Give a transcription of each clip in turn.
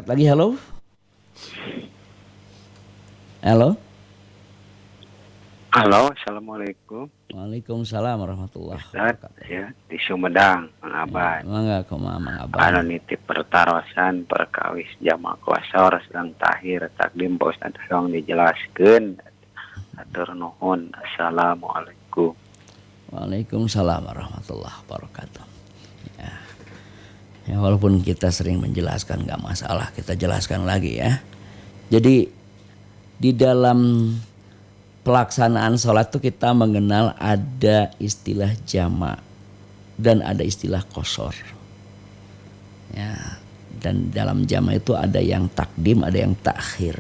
Lagi halo? Halo? Halo, assalamualaikum, Waalaikumsalam warahmatullahi Ustadz. wabarakatuh. Ya, di Sumedang, Mang Ya, Aban. mangga kumaha Mang Aban. Anu nitip pertarosan perkawis jamaah kuasor sedang tahir takdim Pak Ustadz tolong dijelaskan. Atur nuhun. Assalamualaikum. Waalaikumsalam warahmatullahi wabarakatuh. Ya, ya walaupun kita sering menjelaskan nggak masalah, kita jelaskan lagi ya. Jadi di dalam pelaksanaan sholat itu kita mengenal ada istilah jama dan ada istilah qashar. Ya, dan dalam jama itu ada yang takdim, ada yang takhir.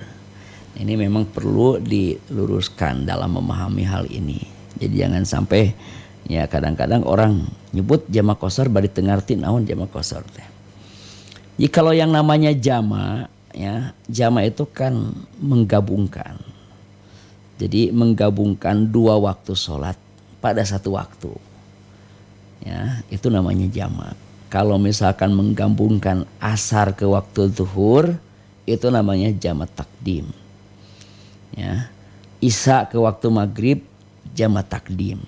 Ini memang perlu diluruskan dalam memahami hal ini. Jadi jangan sampai ya kadang-kadang orang nyebut jama qashar bari teu ngarti naon jama qashar teh. Kalau yang namanya jama ya, jama itu kan menggabungkan. Jadi menggabungkan dua waktu sholat pada satu waktu. Ya, itu namanya jama. Kalau misalkan menggabungkan asar ke waktu zuhur, itu namanya jama takdim. Ya, isya ke waktu maghrib, jama takdim.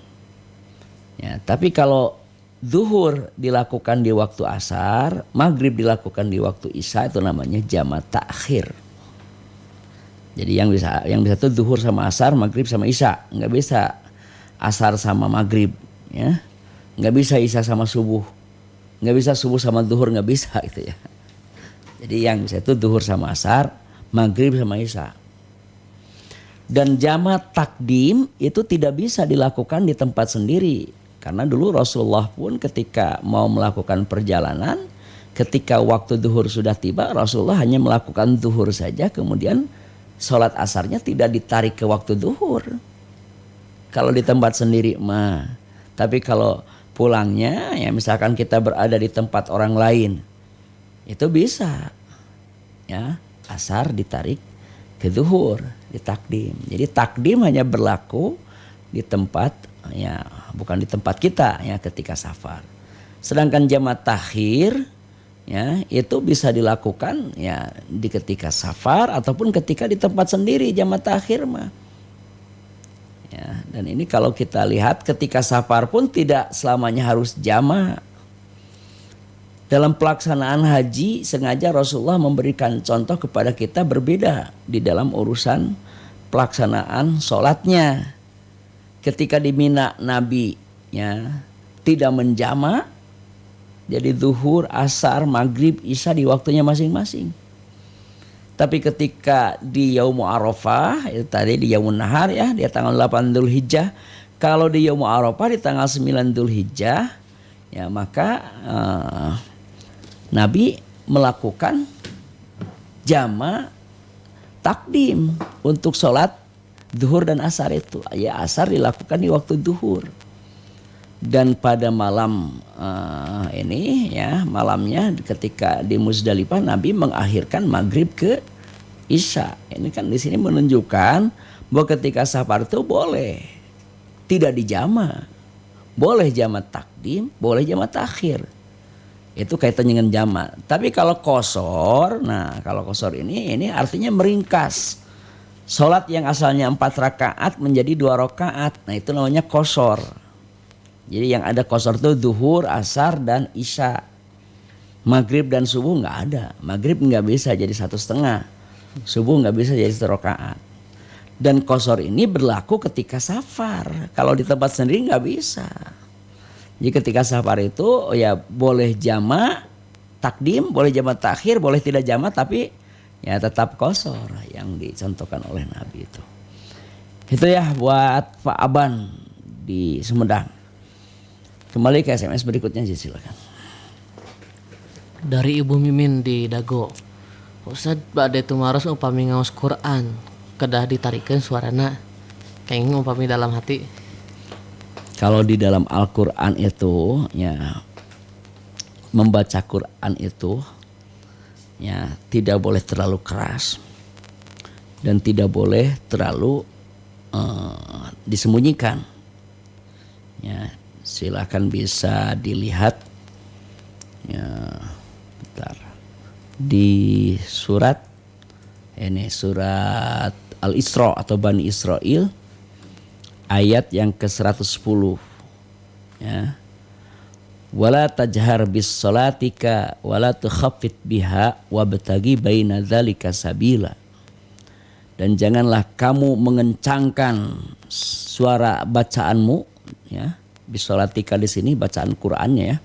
Ya, tapi kalau zuhur dilakukan di waktu asar, maghrib dilakukan di waktu isya, itu namanya jama takhir. Jadi yang bisa tuh zuhur sama asar, maghrib sama isya, nggak bisa asar sama maghrib, ya, nggak bisa isya sama subuh, nggak bisa subuh sama zuhur, nggak bisa gitu ya. Jadi yang bisa itu zuhur sama asar, maghrib sama isya. Dan jama takdim itu tidak bisa dilakukan di tempat sendiri, karena dulu Rasulullah pun ketika mau melakukan perjalanan, ketika waktu zuhur sudah tiba, Rasulullah hanya melakukan zuhur saja, kemudian sholat asarnya tidak ditarik ke waktu zuhur. Kalau di tempat sendiri mah. Tapi kalau pulangnya ya misalkan kita berada di tempat orang lain, itu bisa ya asar ditarik ke zuhur, ditakdim. Jadi takdim hanya berlaku di tempat ya, bukan di tempat kita ya ketika safar. Sedangkan jama takhir ya itu bisa dilakukan ya di ketika safar ataupun ketika di tempat sendiri jama takhir mah. Ya, dan ini kalau kita lihat ketika safar pun tidak selamanya harus jama. Dalam pelaksanaan haji sengaja Rasulullah memberikan contoh kepada kita berbeda di dalam urusan pelaksanaan sholatnya. Ketika di Mina Nabi ya tidak menjama, jadi zuhur, asar, maghrib, isya di waktunya masing-masing. Tapi ketika di Yaum Arafah, itu tadi di Yaumun Nahar ya, di tanggal 8 Dzulhijjah. Kalau di Yaum Arafah di tanggal 9 Dzulhijjah, ya maka Nabi melakukan jama takdim untuk sholat zuhur dan asar itu. Ya asar dilakukan di waktu zuhur. Dan pada malam ini ya malamnya ketika di Muzdalifah Nabi mengakhirkan maghrib ke isya. Ini kan di sini menunjukkan bahwa ketika safar itu boleh tidak dijama, boleh jama takdim, boleh jama takhir. Itu kaitan dengan jama. Tapi kalau qashar, nah kalau qashar ini artinya meringkas. Sholat yang asalnya 4 rakaat menjadi 2 rakaat. Nah itu namanya qashar. Jadi yang ada qashar itu zuhur, asar, dan isya. Maghrib dan subuh nggak ada. Maghrib nggak bisa jadi 1,5. Subuh nggak bisa jadi 1 rakaat. Dan qashar ini berlaku ketika safar. Kalau di tempat sendiri nggak bisa. Jadi ketika safar itu ya boleh jama takdim, boleh jama takhir, boleh tidak jama, tapi ya tetap qashar yang dicontohkan oleh Nabi itu. Itu ya buat Pak Aban di Sumedang. Kembali ke SMS berikutnya aja silakan. Dari Ibu Mimin di Dago. Ustad bade tumaros upami ngaos Quran kedah ditarikeun suarana kenging upami dalam hati. Kalau di dalam Al-Qur'an itu ya membaca Quran itu ya tidak boleh terlalu keras dan tidak boleh terlalu disembunyikan. Ya, silakan bisa dilihat ya bentar di surat Al-Isra atau Bani Israel ayat yang ke-110 ya. Wala tajhar bis salatika wala tukhaffit biha wabtagi baina dzalika sabila. Dan janganlah kamu mengencangkan suara bacaanmu ya. Bis salatika di sini bacaan Qur'annya ya.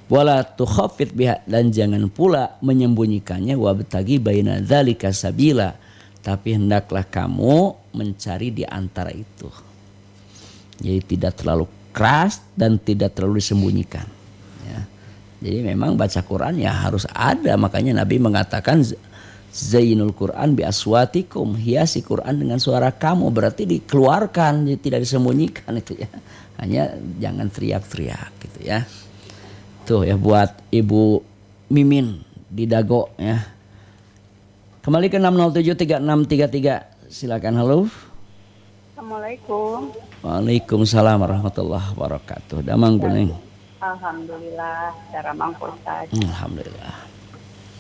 Wala tukhaffit biha, dan jangan pula menyembunyikannya, wabtagi baina dzalika sabila, tapi hendaklah kamu mencari di antara itu. Jadi tidak terlalu keras dan tidak terlalu disembunyikan ya. Jadi memang baca Quran ya harus ada, makanya Nabi mengatakan zainul Quran bi aswatikum, hiasi Quran dengan suara kamu, berarti dikeluarkan, jadi tidak disembunyikan itu ya. Hanya jangan teriak-teriak gitu ya. Tuh ya buat Ibu Mimin di Dago ya. Kembali ke 6073633. Silakan. Halo. Assalamualaikum. Waalaikumsalam warahmatullahi wabarakatuh. Damang Guneng. Alhamdulillah, cara Mang Ustaz. Alhamdulillah.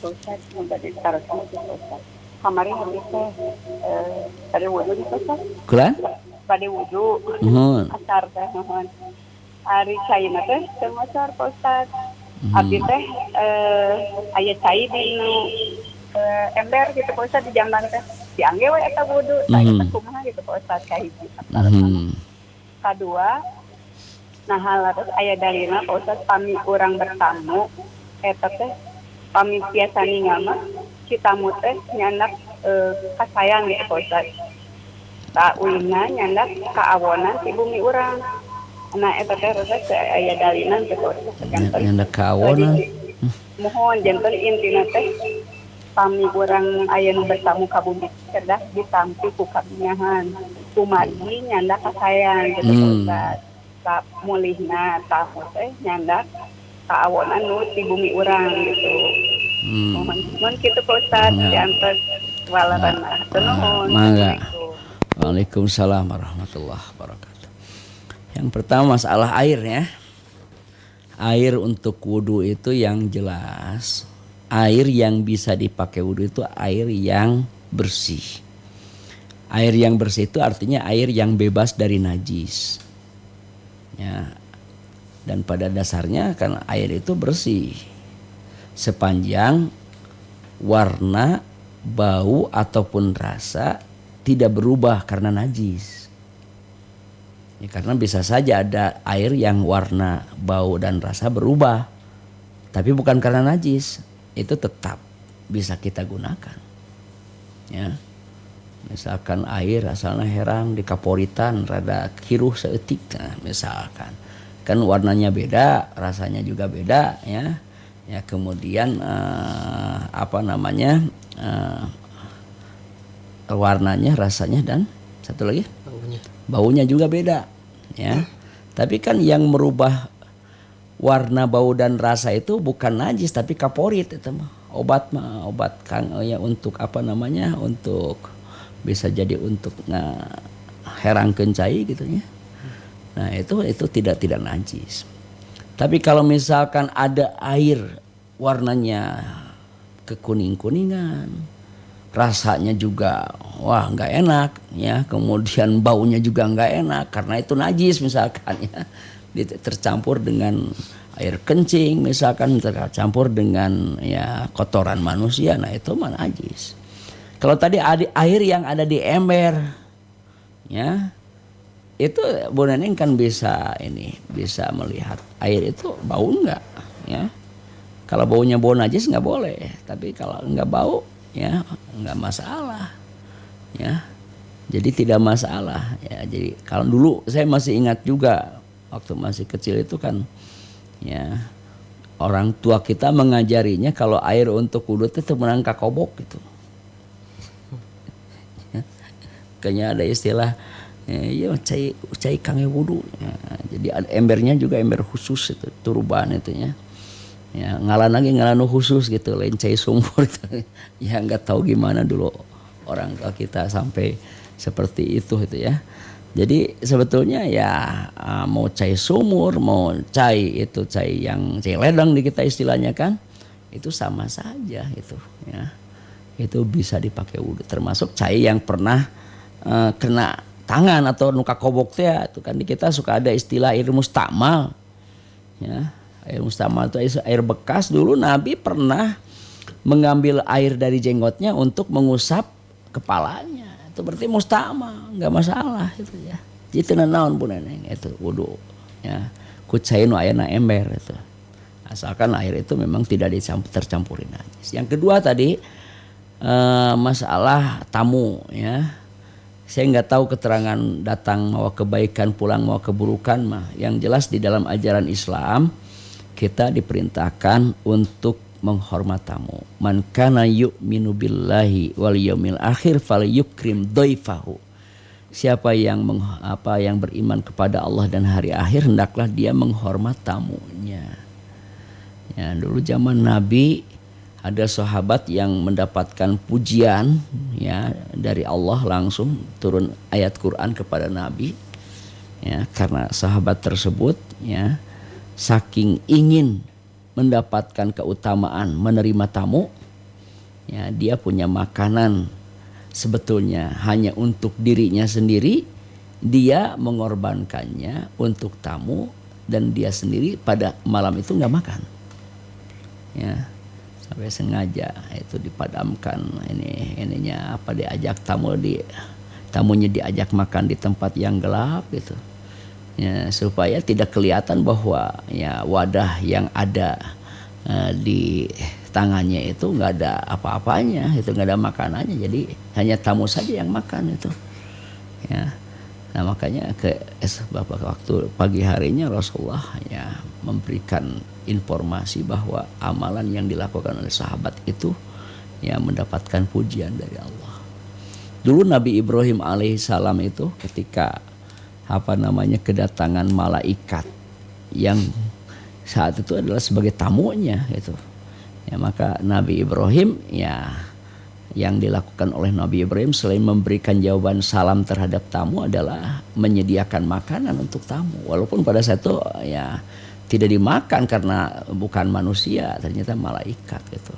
Ustaz minta ditaruhkan ke Ustaz. Kemarin habis pada wudu di Ustaz. Kulan? Pada wudu. Asar teh mohon. Hari cai teh teu ngosor Ustaz. Abdi teh aya cai di ember gitu Ustaz di jamban teh. Diangge we eta wudu. Tah eta kumaha gitu Ustaz kahiji. Kadua, nah halaras aya dalilna Ustaz pami urang bertamu eta teh pami biasa ninggalna si tamu teh nyandak kasayang ya Ustaz. Tak uingna nyandak kaawonan si bumi urang. Nah eta teh Ustaz aya dalilna teh Ustaz. Nyandak kaawonan. Mohon janten intina teh pami urang aya nu bertamu ka bumi cerdas ditampi ku kabingahan. Kumari nyandak kasayang gitu Ustaz. Sa mulihna tahu teh nyandak kaawonan nu di bumi urang gitu. Mohon kitu Ustaz diantos walarana. Nuhun. Mangga. Waalaikumsalam warahmatullahi wabarakatuh. Yang pertama masalah air ya. Air untuk wudu itu yang jelas. Air yang bisa dipakai wudu itu air yang bersih. Air yang bersih itu artinya air yang bebas dari najis. Ya. Dan pada dasarnya kan air itu bersih. Sepanjang warna, bau ataupun rasa tidak berubah karena najis. Ya, karena bisa saja ada air yang warna, bau dan rasa berubah. Tapi bukan karena najis. Itu tetap bisa kita gunakan. Ya. Misalkan air asalnya herang di kaporitan rada kiruh seetik nah, misalkan kan warnanya beda, rasanya juga beda ya. Ya kemudian warnanya, rasanya dan satu lagi baunya juga beda ya. Tapi kan yang merubah warna, bau dan rasa itu bukan najis tapi kaporit itu mah. Obat Kang ya untuk untuk bisa jadi untuk herangkeun cai gitu ya. Nah, itu tidak najis. Tapi kalau misalkan ada air warnanya kekuning-kuningan, rasanya juga wah enggak enak ya, kemudian baunya juga enggak enak karena itu najis misalkan ya. Tercampur dengan air kencing misalkan, tercampur dengan ya kotoran manusia, nah itu mah najis. Kalau tadi air yang ada di ember, ya itu Bu Neneng kan bisa melihat air itu bau enggak, ya. Kalau baunya bau najis nggak boleh, tapi kalau nggak bau, ya nggak masalah, ya. Jadi tidak masalah, ya. Jadi kalau dulu saya masih ingat juga waktu masih kecil itu kan, ya orang tua kita mengajarinya kalau air untuk wudu itu menang kakobok gitu. Kayaknya ada istilah ya cai kange wudu ya, jadi ada embernya juga ember khusus itu turban itu ya ngalanu khusus gitu, lain cai sumur gitu. Ya nggak tahu gimana dulu orang tua kita sampai seperti itu ya. Jadi sebetulnya ya mau cai sumur, mau cai itu cai yang cai ledeng di kita istilahnya kan, itu sama saja itu ya. Itu bisa dipakai wudhu, termasuk saya yang pernah kena tangan atau nuka kobok teh itu kan di kita suka ada istilah air mustakmal ya. Air mustakmal itu air bekas. Dulu Nabi pernah mengambil air dari jenggotnya untuk mengusap kepalanya, itu berarti mustakmal, nggak masalah itu ya. Itu naon pun itu wudhu ya. Kucainu ayana ember itu, asalkan air itu memang tidak tercampurin najis. Yang kedua tadi masalah tamu ya. Saya nggak tahu keterangan datang mau kebaikan pulang mau keburukan mah. Yang jelas di dalam ajaran Islam kita diperintahkan untuk menghormat tamu. Man kana yu'minu billahi wal yaumil akhir falyukrim dhaifahu. Siapa yang beriman kepada Allah dan hari akhir hendaklah dia menghormat tamunya. Ya, dulu zaman Nabi ada sahabat yang mendapatkan pujian ya dari Allah, langsung turun ayat Quran kepada Nabi. Ya, karena sahabat tersebut ya saking ingin mendapatkan keutamaan menerima tamu ya, dia punya makanan sebetulnya hanya untuk dirinya sendiri, dia mengorbankannya untuk tamu dan dia sendiri pada malam itu nggak makan ya, sampai sengaja itu dipadamkan ininya diajak tamunya diajak makan di tempat yang gelap gitu ya, supaya tidak kelihatan bahwa ya wadah yang ada di tangannya itu nggak ada apa-apanya, itu nggak ada makanannya, jadi hanya tamu saja yang makan itu ya. Nah makanya waktu pagi harinya Rasulullah ya memberikan informasi bahwa amalan yang dilakukan oleh sahabat itu ya mendapatkan pujian dari Allah. Dulu Nabi Ibrahim alaihissalam itu ketika kedatangan malaikat yang saat itu adalah sebagai tamunya itu ya, maka Nabi Ibrahim ya yang dilakukan oleh Nabi Ibrahim selain memberikan jawaban salam terhadap tamu adalah menyediakan makanan untuk tamu, walaupun pada saat itu ya tidak dimakan karena bukan manusia, ternyata malaikat gitu.